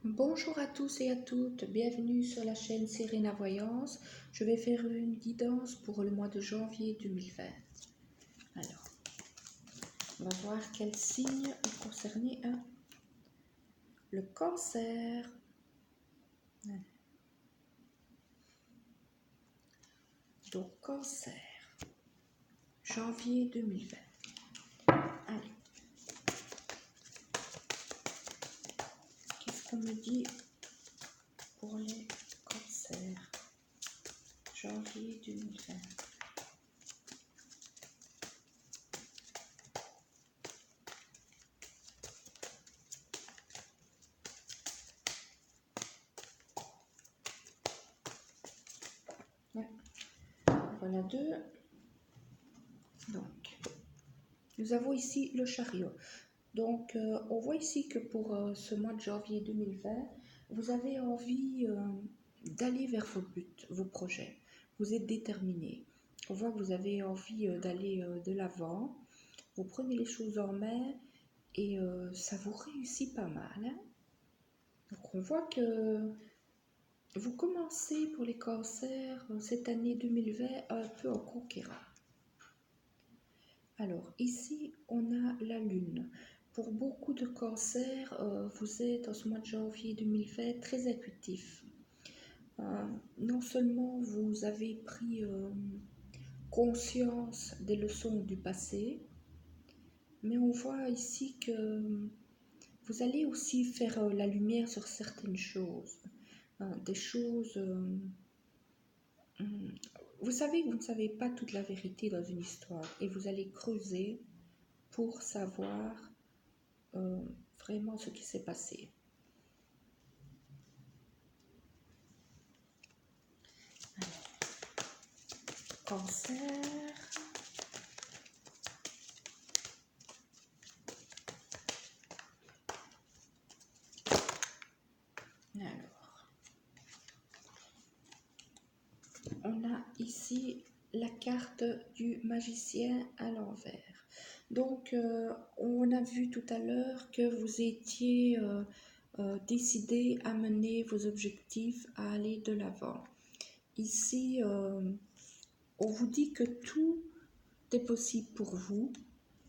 Bonjour à tous et à toutes, bienvenue sur la chaîne Serena Voyance. Je vais faire une guidance pour le mois de janvier 2020. Alors, on va voir quel signe est concerné à le cancer. Donc, cancer, janvier 2020. Allez, qu'est-ce qu'on me dit pour les cancers, janvier 2020? Ouais. Voilà deux. Donc, nous avons ici le chariot. Donc, on voit ici que pour ce mois de janvier 2020, vous avez envie d'aller vers vos buts, vos projets. Vous êtes déterminé. On voit que vous avez envie d'aller de l'avant. Vous prenez les choses en main et ça vous réussit pas mal, hein. Donc, on voit que vous commencez pour les cancers cette année 2020 un peu en conquérant. Alors, ici, on a la Lune. Pour beaucoup de cancers, vous êtes en ce mois de janvier 2020 très intuitif. Non seulement vous avez pris conscience des leçons du passé, mais on voit ici que vous allez aussi faire la lumière sur certaines choses. Des choses... vous savez que vous ne savez pas toute la vérité dans une histoire et vous allez creuser pour savoir vraiment ce qui s'est passé. Alors, cancer. Alors, on a ici la carte du magicien à l'envers. Donc, on a vu tout à l'heure que vous étiez décidé à mener vos objectifs, à aller de l'avant. Ici, on vous dit que tout est possible pour vous,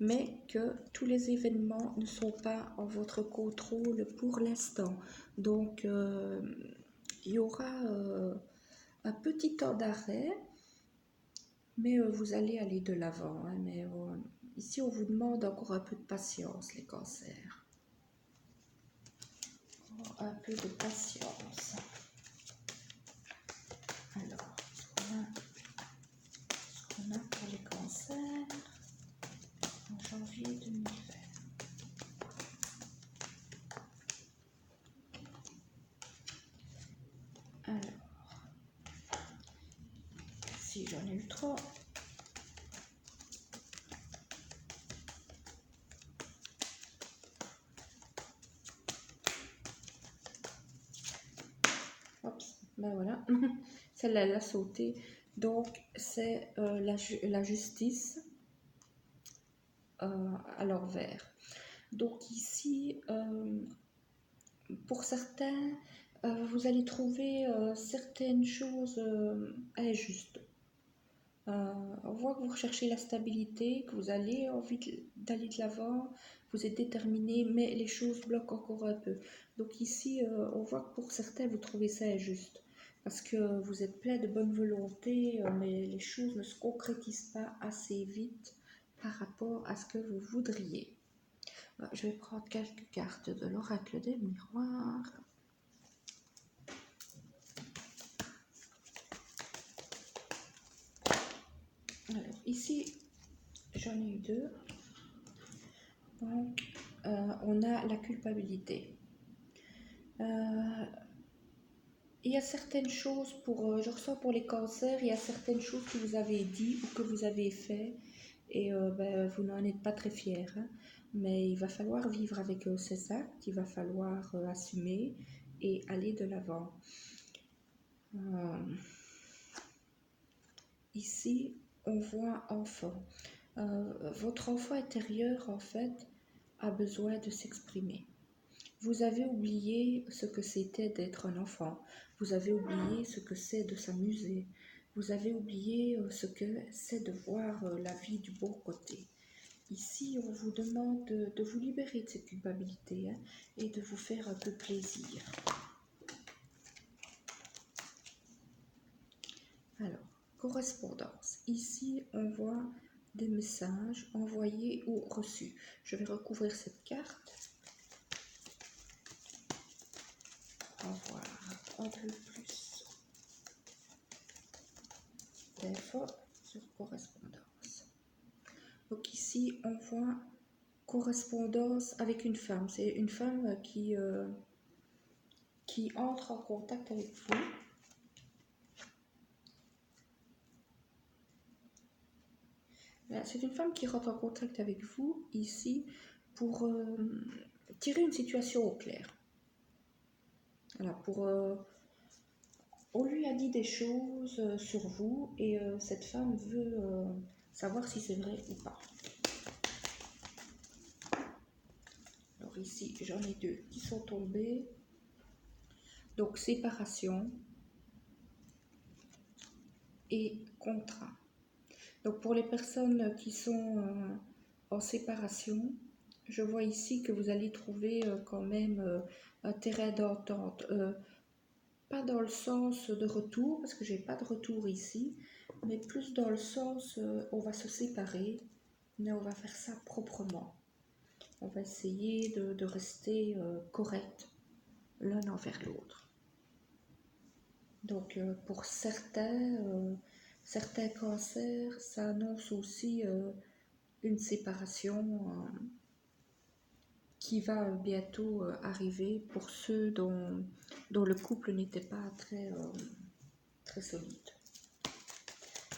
mais que tous les événements ne sont pas en votre contrôle pour l'instant. Donc, il y aura un petit temps d'arrêt, mais vous allez aller de l'avant, hein, mais ici, on vous demande encore un peu de patience, les cancers. Un peu de patience. Alors, ce qu'on a pour les cancers en janvier 2020. Alors, si j'en ai eu trop. Ben voilà, celle-là, elle a sauté. Donc, c'est la justice à l'envers. Donc, ici, pour certains, vous allez trouver certaines choses injustes. On voit que vous recherchez la stabilité, que vous avez envie d'aller de l'avant, vous êtes déterminé, mais les choses bloquent encore un peu. Donc ici, on voit que pour certains, vous trouvez ça injuste, parce que vous êtes plein de bonne volonté, mais les choses ne se concrétisent pas assez vite par rapport à ce que vous voudriez. Je vais prendre quelques cartes de l'oracle des miroirs. Alors, ici, j'en ai eu deux. Donc, on a la culpabilité. Il y a certaines choses, je ressens pour les cancers, il y a certaines choses que vous avez dit ou que vous avez fait et vous n'en êtes pas très fiers, hein. Mais il va falloir vivre avec ces actes, il va falloir assumer et aller de l'avant. Ici, on voit enfant. Votre enfant intérieur, en fait, a besoin de s'exprimer. Vous avez oublié ce que c'était d'être un enfant. Vous avez oublié ce que c'est de s'amuser. Vous avez oublié ce que c'est de voir la vie du bon côté. Ici, on vous demande de vous libérer de cette culpabilité, hein, et de vous faire un peu plaisir. Alors, correspondance. Ici, on voit des messages envoyés ou reçus. Je vais recouvrir cette carte pour avoir un peu plus d'infos sur correspondance. Donc ici, on voit correspondance avec une femme. C'est une femme qui entre en contact avec vous. C'est une femme qui rentre en contact avec vous ici pour tirer une situation au clair. Voilà, on lui a dit des choses sur vous et cette femme veut savoir si c'est vrai ou pas. Alors ici, j'en ai deux qui sont tombés. Donc, séparation et contrat. Donc, pour les personnes qui sont en séparation, je vois ici que vous allez trouver quand même un terrain d'entente. Pas dans le sens de retour, parce que j'ai pas de retour ici, mais plus dans le sens on va se séparer, mais on va faire ça proprement. On va essayer de rester correct l'un envers l'autre. Donc pour certains cancers, ça annonce aussi une séparation qui va bientôt arriver pour ceux dont le couple n'était pas très solide.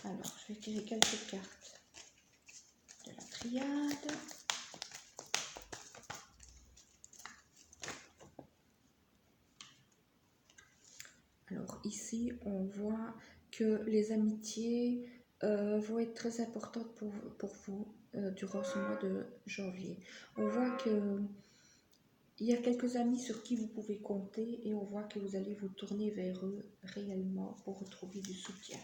Alors, je vais tirer quelques cartes de la triade. Alors ici, on voit que les amitiés vont être très importantes pour vous durant ce mois de janvier. On voit que il y a quelques amis sur qui vous pouvez compter et on voit que vous allez vous tourner vers eux réellement pour retrouver du soutien.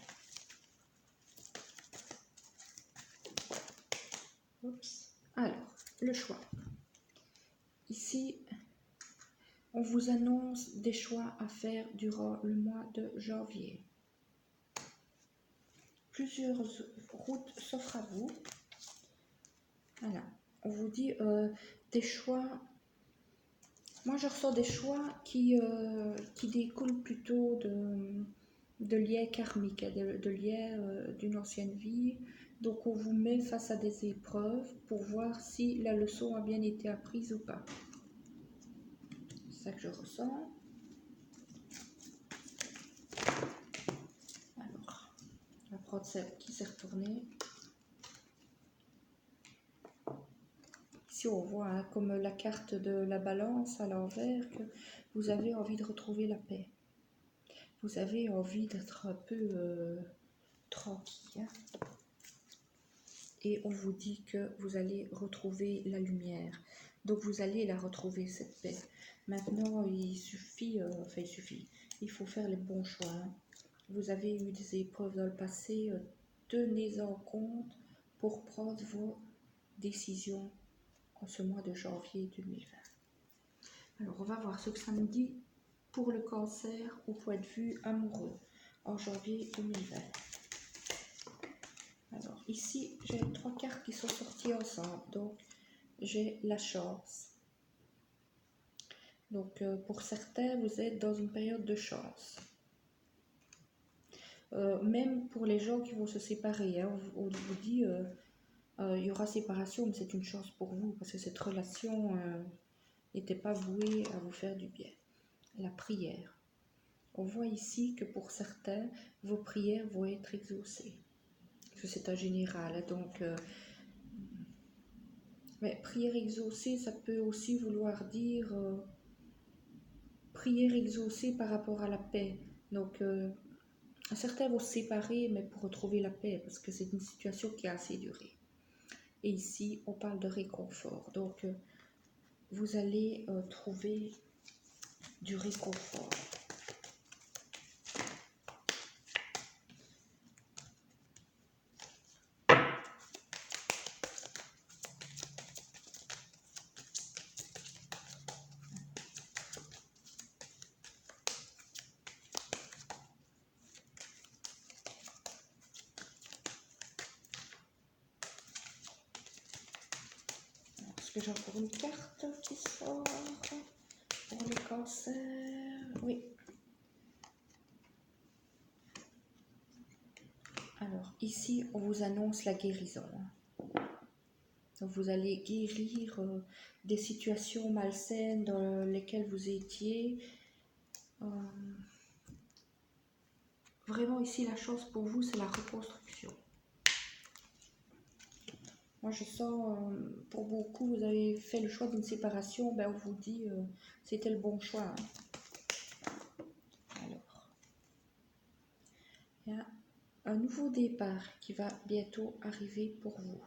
Oups. Alors, le choix. Ici, on vous annonce des choix à faire durant le mois de janvier. Plusieurs routes s'offrent à vous. Voilà, on vous dit des choix. Moi, je ressens des choix qui découlent plutôt de liens karmiques, de liens d'une ancienne vie. Donc, on vous met face à des épreuves pour voir si la leçon a bien été apprise ou pas. C'est ça que je ressens. Alors, on va prendre celle qui s'est retournée. Ici, on voit hein, comme la carte de la balance à l'envers que vous avez envie de retrouver la paix. Vous avez envie d'être un peu tranquille. Hein. Et on vous dit que vous allez retrouver la lumière. Donc, vous allez la retrouver, cette paix. Maintenant, il faut faire les bons choix. Hein. Vous avez eu des épreuves dans le passé, tenez-en compte pour prendre vos décisions en ce mois de janvier 2020. Alors, on va voir ce que ça nous dit pour le cancer au point de vue amoureux en janvier 2020. Alors, ici, j'ai 3 cartes qui sont sorties ensemble. Donc, j'ai la chance. Donc, pour certains, vous êtes dans une période de chance. Même pour les gens qui vont se séparer, hein, on vous dit il y aura séparation, mais c'est une chance pour vous parce que cette relation n'était pas vouée à vous faire du bien. La prière. On voit ici que pour certains, vos prières vont être exaucées. Parce que c'est un général, hein, donc... mais prière exaucée, ça peut aussi vouloir dire prière exaucée par rapport à la paix. Donc, certains vont se séparer, mais pour retrouver la paix, parce que c'est une situation qui a assez duré. Et ici, on parle de réconfort. Donc, vous allez trouver du réconfort. Est-ce que j'ai encore une carte qui sort pour le cancer? Oui. Alors, ici, on vous annonce la guérison. Donc, vous allez guérir des situations malsaines dans lesquelles vous étiez. Vraiment, ici, la chance pour vous, c'est la reconstruction. Moi, je sens, pour beaucoup, vous avez fait le choix d'une séparation, ben, on vous dit, c'était le bon choix. Hein. Alors, il y a un nouveau départ qui va bientôt arriver pour vous.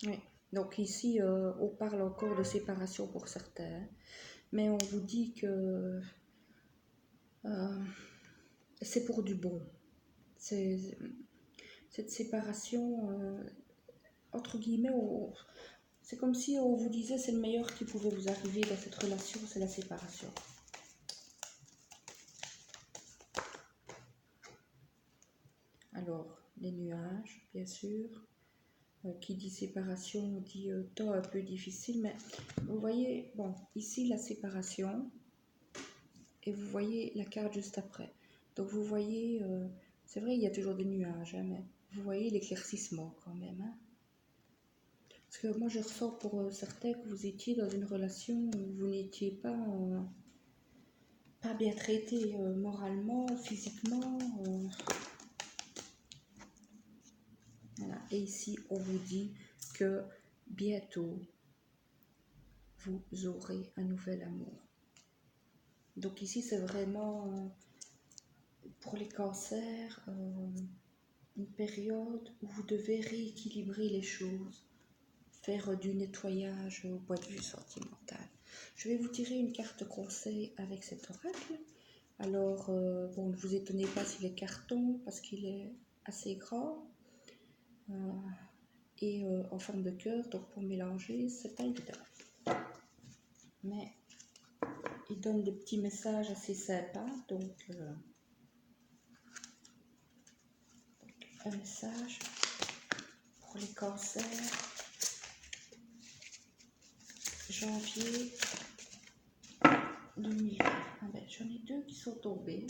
Oui. Donc ici, on parle encore de séparation pour certains, mais on vous dit que c'est pour du bon. Cette séparation, entre guillemets, c'est comme si on vous disait c'est le meilleur qui pouvait vous arriver dans cette relation, c'est la séparation. Alors, les nuages, bien sûr. Qui dit séparation dit temps un peu difficile, mais vous voyez, bon, ici la séparation, et vous voyez la carte juste après. Donc vous voyez, c'est vrai, il y a toujours des nuages, hein, mais vous voyez l'éclaircissement quand même. Hein. Parce que moi je ressens pour certains que vous étiez dans une relation où vous n'étiez pas bien traité moralement, physiquement. Voilà. Et ici, on vous dit que bientôt, vous aurez un nouvel amour. Donc ici, c'est vraiment pour les cancers, une période où vous devez rééquilibrer les choses, faire du nettoyage au point de vue sentimental. Je vais vous tirer une carte conseil avec cet oracle. Alors, bon, ne vous étonnez pas s'il est carton, parce qu'il est assez grand. Et en forme de cœur, donc pour mélanger, c'est pas évident. Mais il donne des petits messages assez sympas, donc un message pour les cancers, janvier 2020. Ah ben, j'en ai deux qui sont tombés.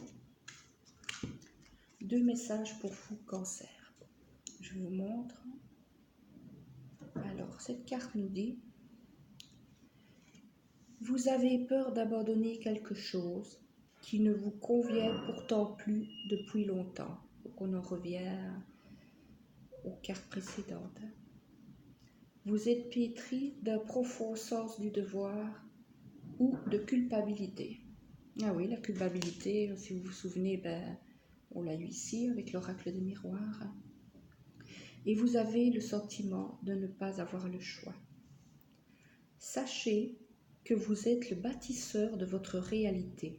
Deux messages pour vous, cancer. Je vous montre. Alors, cette carte nous dit: vous avez peur d'abandonner quelque chose qui ne vous convient pourtant plus depuis longtemps. Donc, on en revient aux cartes précédentes. Vous êtes pétri d'un profond sens du devoir ou de culpabilité. Ah oui, la culpabilité, si vous vous souvenez, ben, on l'a eu ici avec l'oracle des miroirs. Et vous avez le sentiment de ne pas avoir le choix. Sachez que vous êtes le bâtisseur de votre réalité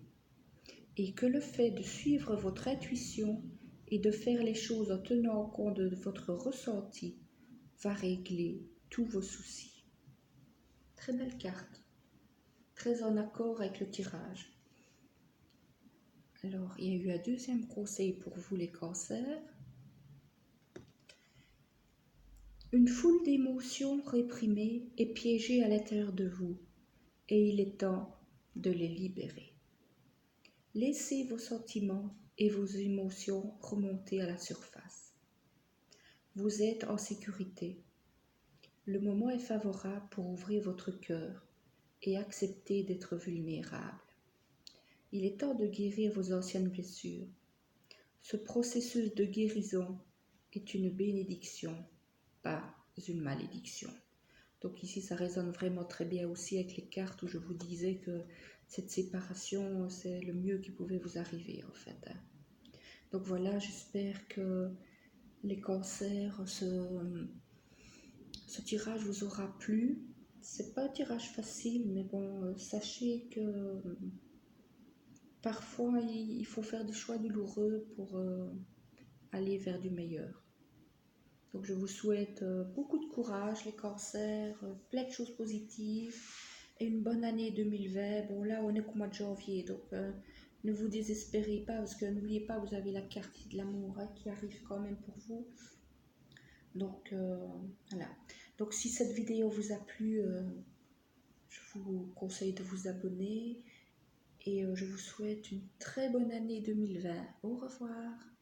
et que le fait de suivre votre intuition et de faire les choses en tenant compte de votre ressenti va régler tous vos soucis. Très belle carte, très en accord avec le tirage. Alors, il y a eu un deuxième conseil pour vous les cancers. Une foule d'émotions réprimées est piégée à l'intérieur de vous et il est temps de les libérer. Laissez vos sentiments et vos émotions remonter à la surface. Vous êtes en sécurité. Le moment est favorable pour ouvrir votre cœur et accepter d'être vulnérable. Il est temps de guérir vos anciennes blessures. Ce processus de guérison est une bénédiction, pas une malédiction. Donc ici, ça résonne vraiment très bien aussi avec les cartes où je vous disais que cette séparation, c'est le mieux qui pouvait vous arriver en fait, hein. Donc voilà, j'espère que les cancers, ce tirage vous aura plu. C'est pas un tirage facile, mais bon, sachez que parfois il faut faire des choix douloureux pour aller vers du meilleur. Donc je vous souhaite beaucoup de courage, les cancers, plein de choses positives et une bonne année 2020. Bon là on est qu'au mois de janvier, donc ne vous désespérez pas parce que n'oubliez pas, vous avez la carte de l'amour, hein, qui arrive quand même pour vous. Donc voilà. Donc si cette vidéo vous a plu, je vous conseille de vous abonner et je vous souhaite une très bonne année 2020. Au revoir.